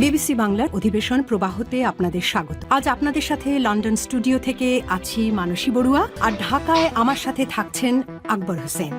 BBC বাংলার অধিবেশন প্রবাহতে আপনাদের স্বাগত। আজ আপনাদের সাথে লন্ডন স্টুডিও থেকে আছি মানসী বড়ুয়া, আর ঢাকায় আমার সাথে থাকছেন আকবর হোসেন।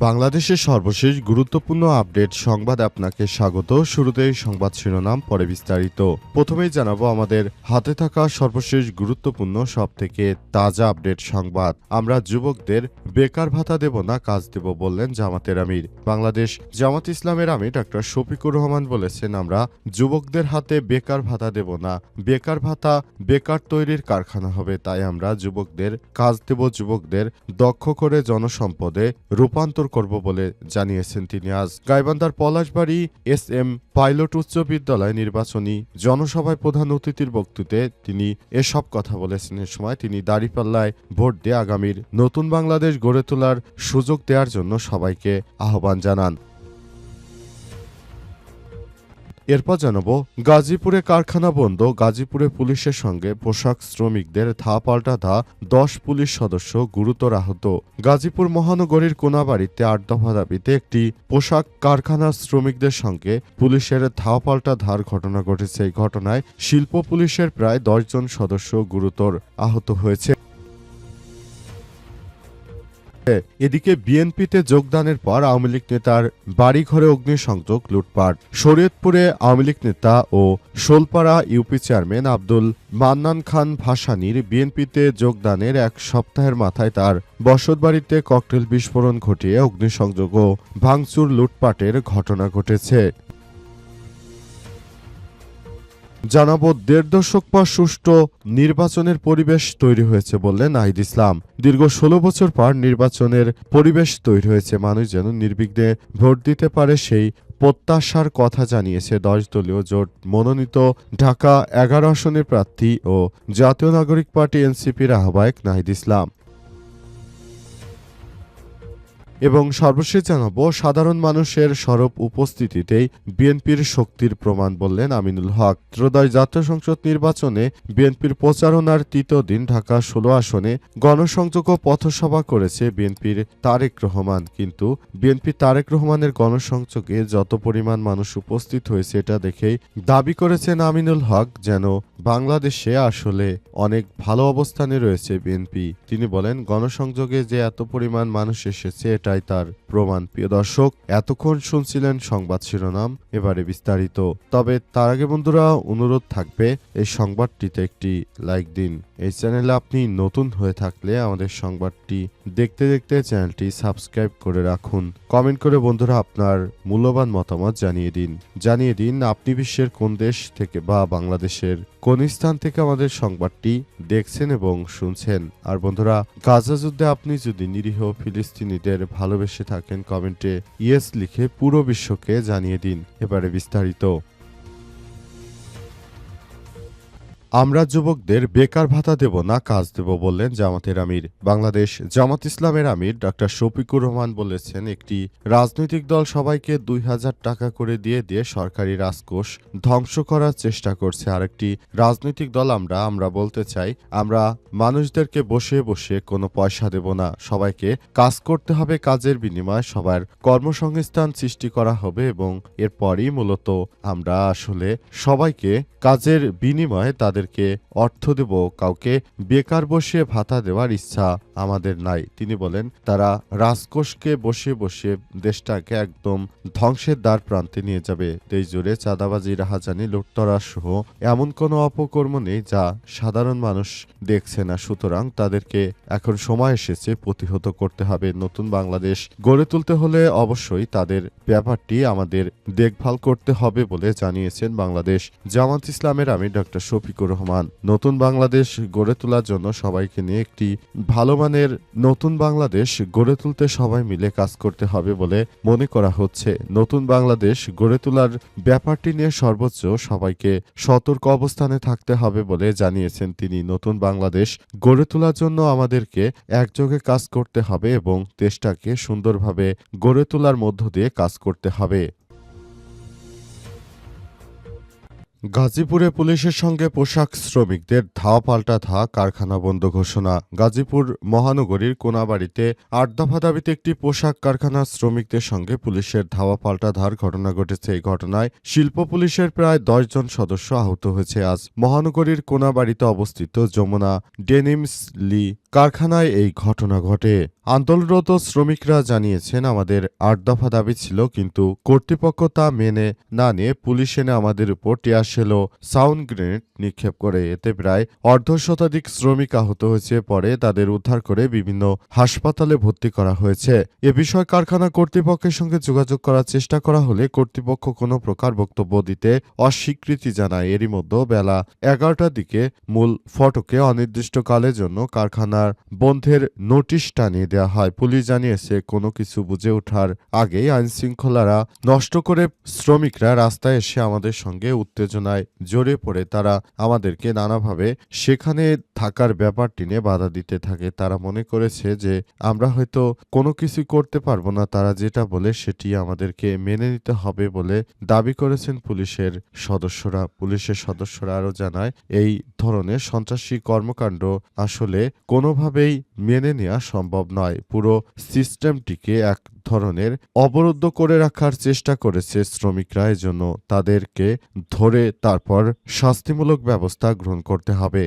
বাংলাদেশের সর্বশেষ গুরুত্বপূর্ণ আপডেট সংবাদ আপনাকে স্বাগত। শুরুতেই সংবাদ শিরোনাম, পরে বিস্তারিত। প্রথমেই জানাবো আমাদের হাতে থাকা সর্বশেষ গুরুত্বপূর্ণ সবথেকে তাজা আপডেট সংবাদ। আমরা যুবকদের বেকার ভাতা দেব না, কাজ দেব বললেন জামাতের আমির। বাংলাদেশ জামাত ইসলামের আমির ডক্টর শফিকুর রহমান বলেছেন, আমরা যুবকদের হাতে বেকার ভাতা দেব না, বেকার ভাতা বেকার তৈরির কারখানা হবে। তাই আমরা যুবকদের কাজ দেব, যুবকদের দক্ষ করে জনসম্পদে রূপান্তর করব বলে জানিয়েছেন তিনি। আজ গাইবান্ধার পলাশবাড়ি SM পাইলট উচ্চ বিদ্যালয় নির্বাচনী জনসভায় প্রধান অতিথির বক্তৃতায় তিনি এসব কথা বলেছেন। এ সময় তিনি দাঁড়িপাল্লায় ভোট দিয়ে আগামীর নতুন বাংলাদেশ গড়ে তোলার সুযোগ দেওয়ার জন্য সবাইকে আহ্বান জানান। এরপর জানাবো গাজীপুরে কারখানা বন্ধ, গাজীপুরে পুলিশের সঙ্গে পোশাক শ্রমিকদের ধা পাল্টা ধা, 10 পুলিশ সদস্য গুরুতর আহত। গাজীপুর মহানগরীর কোনাবাড়িতে 8 দফা দাবিতে একটি পোশাক কারখানার শ্রমিকদের সঙ্গে পুলিশের ধা পাল্টা ধার ঘটনা ঘটেছে। এই ঘটনায় শিল্প পুলিশের প্রায় 10 জন সদস্য গুরুতর আহত হয়েছে। এদিকে বিএনপিতে যোগদানের পর আওয়ামী লীগ নেতার বাড়িঘরে অগ্নিসংযোগ, লুটপাট। শরীয়তপুরে আওয়ামী লীগ নেতা ও শোলপাড়া ইউপি চেয়ারম্যান আব্দুল মান্নান খান ভাসানীর বিএনপিতে যোগদানের এক সপ্তাহের মাথায় তার বসতবাড়িতে ককটেল বিস্ফোরণ ঘটিয়ে অগ্নিসংযোগ ও ভাঙচুর, লুটপাটের ঘটনা ঘটেছে। জানাবো 1.5 দশক পর সুষ্ঠু নির্বাচনের পরিবেশ তৈরি হয়েছে বললেন নাহিদ ইসলাম। দীর্ঘ 16 বছর পর নির্বাচনের পরিবেশ তৈরি হয়েছে, মানুষ যেন নির্বিঘ্নে ভোট দিতে পারে সেই প্রত্যাশার কথা জানিয়েছে 10 দলীয় জোট মনোনীত ঢাকা 11 আসনের প্রার্থী ও জাতীয় নাগরিক পার্টি NCPর আহ্বায়ক নাহিদ ইসলাম। এবং সর্বশেষ জানাবো সাধারণ মানুষের সরব উপস্থিতিতেই বিএনপির শক্তির প্রমাণ বললেন আমিনুল হক। ত্রয়োদশ জাতীয় সংসদ নির্বাচনে বিএনপির প্রচারণার তৃতীয় দিন ঢাকা 16 আসনে গণসংযোগ ও পথসভা করেছে বিএনপির তারেক রহমান। কিন্তু বিএনপি তারেক রহমানের গণসংযোগে যত পরিমাণ মানুষ উপস্থিত হয়েছে এটা দেখেই দাবি করেছেন আমিনুল হক যেন বাংলাদেশে আসলে অনেক ভালো অবস্থানে রয়েছে বিএনপি। তিনি বলেন, গণসংযোগে যে এত পরিমাণ মানুষ এসেছে এটাই তার প্রমাণ। প্রিয় দর্শক, এতক্ষণ শুনছিলেন সংবাদ শিরোনাম, এবারে বিস্তারিত। তবে তার আগে বন্ধুরা অনুরোধ থাকবে এই সংবাদটিতে একটি লাইক দিন। এই চ্যানেলে আপনি নতুন হয়ে থাকলে আমাদের সংবাদটি দেখতে দেখতে চ্যানেলটি সাবস্ক্রাইব করে রাখুন। কমেন্ট করে বন্ধুরা আপনার মূল্যবান মতামত জানিয়ে দিন আপনি বিশ্বের কোন দেশ থেকে বা বাংলাদেশের কোন স্থান থেকে আমাদের সংবাদটি দেখছেন এবং শুনছেন। আর বন্ধুরা, গাজা যুদ্ধে আপনি যদি নিরীহ ফিলিস্তিনিদের ভালোবেসে থাকেন কমেন্টে ইয়েস লিখে পুরো বিশ্বকে জানিয়ে দিন। এবারে বিস্তারিত। আমরা যুবকদের বেকার ভাতা দেব না, কাজ দেব বললেন জামাতের আমির। বাংলাদেশ জামাত ইসলামের আমির ডক্টর শফিকুর রহমান বলেছেন, একটি রাজনৈতিক দল সবাইকে 2000 টাকা করে দিয়ে সরকারি রাজকোষ ধ্বংস করার চেষ্টা করছে। আরেকটি রাজনৈতিক দল আমরা বলতে চাই, আমরা মানুষদেরকে বসে বসে কোনো পয়সা দেব না, সবাইকে কাজ করতে হবে, কাজের বিনিময়ে সবার কর্মসংস্থান সৃষ্টি করা হবে এবং এরপরই মূলত আমরা আসলে সবাইকে কাজের বিনিময়ে তাদেরকে অর্থ দেব, কাউকে বেকার বসে ভাতা দেওয়ার ইচ্ছা আমাদের নাই। তিনি বলেন, তারা রাজকোষকে বসে বসে দেশটাকে একদম ধ্বংসের দ্বার প্রান্তে নিয়ে যাবে। দেশ জুড়ে চাঁদাবাজি, রাহাজানি, লুটতরাজ সহ এমন কোনো অপকর্ম নেই যা সাধারণ মানুষ দেখছে না। সুতরাং তাদেরকে এখন সময় এসেছে প্রতিহত করতে হবে। নতুন বাংলাদেশ গড়ে তুলতে হলে অবশ্যই তাদের ব্যাপারটি আমাদের দেখভাল করতে হবে বলে জানিয়েছেন বাংলাদেশ জামাত ইসলামের আমির ডক্টর শফিকুর রহমান। নতুন বাংলাদেশ গড়ে তোলার জন্য সবাইকে নিয়ে একটি ভালো মানের নতুন বাংলাদেশ গড়ে তুলতে সবাই মিলে কাজ করতে হবে বলে মনে করা হচ্ছে। নতুন বাংলাদেশ গড়ে তোলার ব্যাপারটি নিয়ে সর্বোচ্চ সবাইকে সতর্ক অবস্থানে থাকতে হবে বলে জানিয়েছেন তিনি। নতুন বাংলাদেশ গড়ে তোলার জন্য আমাদেরকে একযোগে কাজ করতে হবে এবং দেশটাকে সুন্দরভাবে গড়ে তোলার মধ্য দিয়ে কাজ করতে হবে। গাজীপুরে পুলিশের সঙ্গে পোশাক শ্রমিকদের ধাওয়া পাল্টা ধাওয়া, কারখানা বন্ধ ঘোষণা। গাজীপুর মহানগরীর কোনাবাড়িতে ৮ দফা দাবিতে একটি পোশাক কারখানার শ্রমিকদের সঙ্গে পুলিশের ধাওয়া পাল্টা ধাওয়ার ঘটনা ঘটেছে। এই ঘটনায় শিল্প পুলিশের প্রায় ১০ জন সদস্য আহত হয়েছে। আজ মহানগরীর কোনাবাড়িতে অবস্থিত যমুনা ডেনিমস লি কারখানায় এই ঘটনা ঘটে। আন্দোলনরত শ্রমিকরা জানিয়েছেন, আমাদের ৮ দফা দাবি ছিল, কিন্তু কর্তৃপক্ষ তা মেনে না নিয়ে পুলিশ এনে আমাদের উপর টিয়ারশেল, সাউন্ড গ্রেনেড নিক্ষেপ করে। এতে প্রায় অর্ধশতাধিক শ্রমিক আহত হয়েছে। পরে তাদের উদ্ধার করে বিভিন্ন হাসপাতালে ভর্তি করা হয়েছে। এ বিষয়ে কারখানা কর্তৃপক্ষের সঙ্গে যোগাযোগ করার চেষ্টা করা হলে কর্তৃপক্ষ কোনো প্রকার বক্তব্য দিতে অস্বীকৃতি জানায়। এরই মধ্যে বেলা ১১টার দিকে মূল ফটকে অনির্দিষ্টকালের জন্য কারখানার বন্ধের নোটিশ টানিয়ে দেওয়া হয়। পুলিশ জানিয়েছে, কোনো কিছু বুঝে ওঠার আগেই আইনশৃঙ্খলারা নষ্ট করে শ্রমিকরা রাস্তায় এসে আমাদের সঙ্গে উত্তেজনায় জড়িয়ে পড়ে। তারা আমাদেরকে নানাভাবে সেখানে থাকার ব্যাপারটি নিয়ে বাধা দিতে থাকে। তারা মনে করেছে যে আমরা হয়তো কোনো কিছু করতে পারবো না, তারা যেটা বলে সেটি আমাদেরকে মেনে নিতে হবে বলে দাবি করেছেন পুলিশের সদস্যরা। পুলিশের সদস্যরা আরও জানায়, এই ধরনের সন্ত্রাসী কর্মকাণ্ড আসলে কোনোভাবেই মেনে নেওয়া সম্ভব নয়। পুরো সিস্টেমটিকে এক ধরনের অবরুদ্ধ করে রাখার চেষ্টা করেছে শ্রমিকরা। এজন্য তাদেরকে ধরে তারপর শাস্তিমূলক ব্যবস্থা গ্রহণ করতে হবে।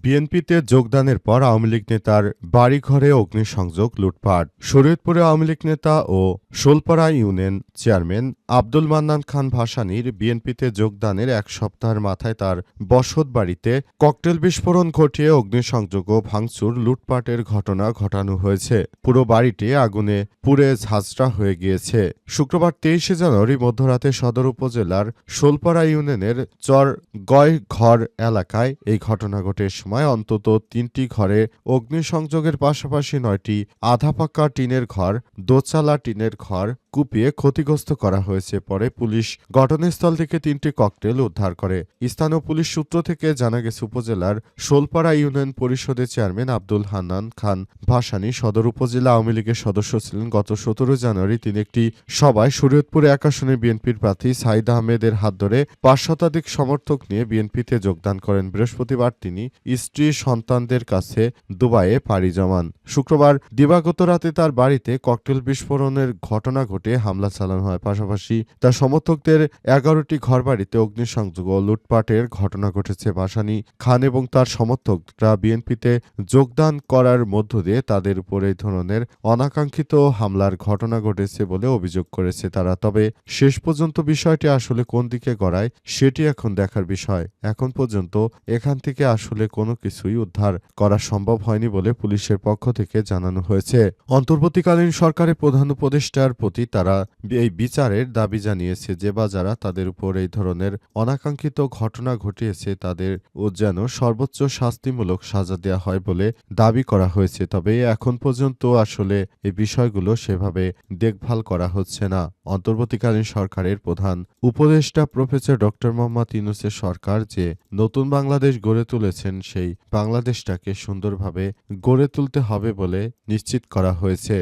বিএনপিতে যোগদানের পর আওয়ামী লীগ নেতার বাড়িঘরে অগ্নিসংযোগ, লুটপাট। শরীয়তপুরে আওয়ামী লীগ নেতা ও শোলপাড়া ইউনিয়ন চেয়ারম্যান আব্দুল মান্নান খান ভাসানীর বিএনপিতে যোগদানের এক সপ্তাহের মাথায় তার বসত বাড়িতে ককটেল বিস্ফোরণ ঘটিয়ে অগ্নিসংযোগ ও ভাঙচুর, লুটপাটের ঘটনা ঘটানো হয়েছে। পুরো বাড়িটি আগুনে পুড়ে ঝাঁঝরা হয়ে গিয়েছে। শুক্রবার ২৩শে জানুয়ারি মধ্যরাতে সদর উপজেলার শোলপাড়া ইউনিয়নের চর গয়ঘর এলাকায় এই ঘটনা ঘটে। সময় অন্তত ৩টি ঘরে অগ্নিসংযোগের পাশাপাশি ৯টি আধাপাকা টিনের ঘর, দোচালা টিনের ঘর কুপিয়ে ক্ষতিগ্রস্ত করা হয়েছে। পরে পুলিশ ঘটনাস্থল থেকে ৩টি ককটেল উদ্ধার করে। স্থানীয় পুলিশ সূত্র থেকে জানা গেছে, উপজেলার শোলপাড়া ইউনিয়ন পরিষদের চেয়ারম্যান আব্দুল হান্নান খান ভাসানী সদর উপজেলা আওয়ামী লীগের সদস্য ছিলেন। গত ১৭ জানুয়ারি তিনি একটি সভায় শরীয়তপুরে ১ আসনে বিএনপির প্রার্থী সাইদ আহমেদের হাত ধরে ৫ শতাধিক সমর্থক নিয়ে বিএনপিতে যোগদান করেন। বৃহস্পতিবার তিনি স্ত্রী সন্তানদের কাছে দুবাইয়ে পাড়ি জমান। শুক্রবার দিবাগত রাতে তার বাড়িতে ককটেল বিস্ফোরণের ঘটনা ঘটে হামলা চালানো হয়। পাশাপাশি তার সমর্থকদের ১১টি ঘরবাড়িতে অগ্নিসংযোগ ও লুটপাটের ঘটনা ঘটেছে। ভাসানী খান এবং তার সমর্থকরা বিএনপিতে যোগদান করার মধ্য দিয়ে তাদের উপর এই ধরনের অনাকাঙ্ক্ষিত হামলার ঘটনা ঘটেছে বলে অভিযোগ করেছে তারা। তবে শেষ পর্যন্ত বিষয়টি আসলে কোন দিকে গড়ায় সেটি এখন দেখার বিষয়। এখন পর্যন্ত এখান থেকে আসলে কোনো কিছুই উদ্ধার করা সম্ভব হয়নি বলে পুলিশের পক্ষ থেকে জানানো হয়েছে। অন্তর্বর্তীকালীন সরকারের প্রধান উপদেষ্টার প্রতি তারা এই বিচারের দাবি জানিয়েছে, যে বা যারা তাদের উপর এই ধরনের অনাকাঙ্ক্ষিত ঘটনা ঘটিয়েছে তাদের যেন সর্বোচ্চ শাস্তিমূলক সাজা দেওয়া হয় বলে দাবি করা হয়েছে। তবে এখন পর্যন্ত আসলে এই বিষয়গুলো সেভাবে দেখভাল করা হচ্ছে না। অন্তর্বর্তীকালীন সরকারের প্রধান উপদেষ্টা প্রফেসর ডক্টর মোহাম্মদ ইউনূসের সরকার যে নতুন বাংলাদেশ গড়ে তুলেছেন, সেই বাংলাদেশটাকে সুন্দরভাবে গড়ে তুলতে হবে বলে নিশ্চিত করা হয়েছে।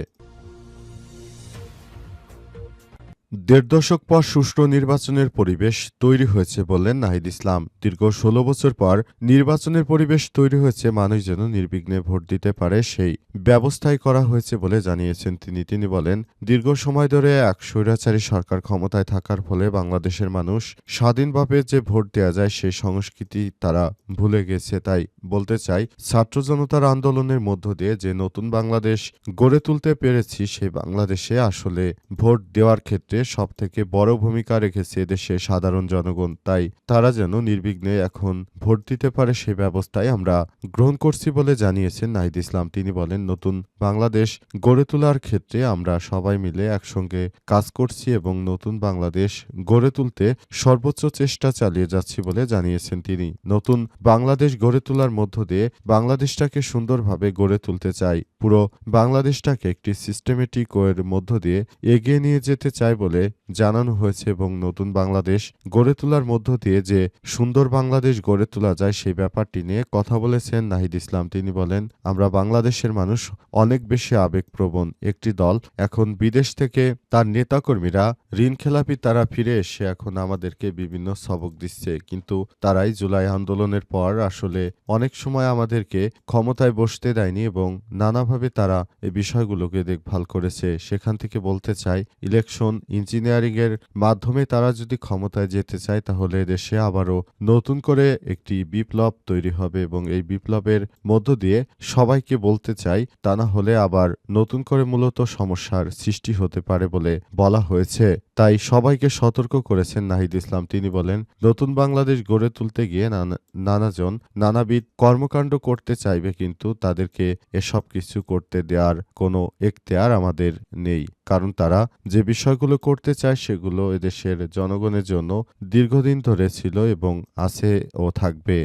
১.৫ দশক পর সুষ্ঠু নির্বাচনের পরিবেশ তৈরি হয়েছে বললেন নাহিদ ইসলাম। দীর্ঘ ১৬ বছর পর নির্বাচনের পরিবেশ তৈরি হয়েছে, মানুষ যেন নির্বিঘ্নে ভোট দিতে পারে সেই ব্যবস্থাই করা হয়েছে বলে জানিয়েছেন তিনি বলেন, দীর্ঘ সময় ধরে এক স্বৈরাচারী সরকার ক্ষমতায় থাকার ফলে বাংলাদেশের মানুষ স্বাধীনভাবে যে ভোট দেওয়া যায় সেই সংস্কৃতি তারা ভুলে গেছে। তাই বলতে চাই, ছাত্র জনতার আন্দোলনের মধ্য দিয়ে যে নতুন বাংলাদেশ গড়ে তুলতে পেরেছি, সেই বাংলাদেশে আসলে ভোট দেওয়ার ক্ষেত্রে সবথেকে বড় ভূমিকা রেখেছে দেশের সাধারণ জনগণ। তাই তারা যেন নির্বিঘ্নে এখন ভোট দিতে পারে সেই ব্যবস্থাই আমরা গ্রহণ করছি বলে জানিয়েছেন নাহিদ ইসলাম। তিনি বলেন, নতুন বাংলাদেশ গড়ে তোলার ক্ষেত্রে আমরা সবাই মিলে একসঙ্গে কাজ করছি এবং নতুন বাংলাদেশ গড়ে তুলতে সর্বোচ্চ চেষ্টা চালিয়ে যাচ্ছি বলে জানিয়েছেন তিনি। নতুন বাংলাদেশ গড়ে তোলার মধ্য দিয়ে বাংলাদেশটাকে সুন্দরভাবে গড়ে তুলতে চাই। পুরো বাংলাদেশটাকে একটি সিস্টেমেটিক ওয়ের মধ্য দিয়ে এগিয়ে নিয়ে যেতে চাই বলে জানানো হয়েছে এবং নতুন বাংলাদেশ গড়ে তোলার মধ্য দিয়ে যে সুন্দর বাংলাদেশ গড়ে তোলা যায় সেই ব্যাপারটি নিয়ে কথা বলেছেন নাহিদ ইসলাম। তিনি বলেন, আমরা বাংলাদেশের মানুষ অনেক বেশি আবেগপ্রবণ একটি দল। এখন বিদেশ থেকে তার নেতাকর্মীরা ঋণখেলাপি তারা ফিরে এসে এখন আমাদেরকে বিভিন্ন সবক দিচ্ছে, কিন্তু তারাই জুলাই আন্দোলনের পর আসলে অনেক সময় আমাদেরকে ক্ষমতায় বসতে দেয়নি এবং নানাভাবে তারা এই বিষয়গুলোকে দেখভাল করেছে। সেখান থেকে বলতে চাই, ইলেকশন ইঞ্জিনিয়ারিং এর মাধ্যমে তারা যদি ক্ষমতায় যেতে চায় তাহলে দেশে আবারও নতুন করে একটি বিপ্লব তৈরি হবে এবং এই বিপ্লবের মধ্য দিয়ে সবাইকে বলতে চাই, তা না হলে আবার নতুন করে মূলত সমস্যার সৃষ্টি হতে পারে বলে বলা হয়েছে। তাই সবাইকে সতর্ক করেছেন নাহিদ ইসলাম। তিনি বলেন, নতুন বাংলাদেশ গড়ে তুলতে গিয়ে নানাজন নানাবিধ কর্মকাণ্ড করতে চাইবে, কিন্তু তাদেরকে এসব কিছু করতে দেওয়ার কোনো এখতিয়ার আমাদের নেই, কারণ তারা যে বিষয়গুলো করতে চায় সেগুলো এদেশের জনগণের জন্য দীর্ঘদিন ধরে ছিল এবং আছে ও থাকবে।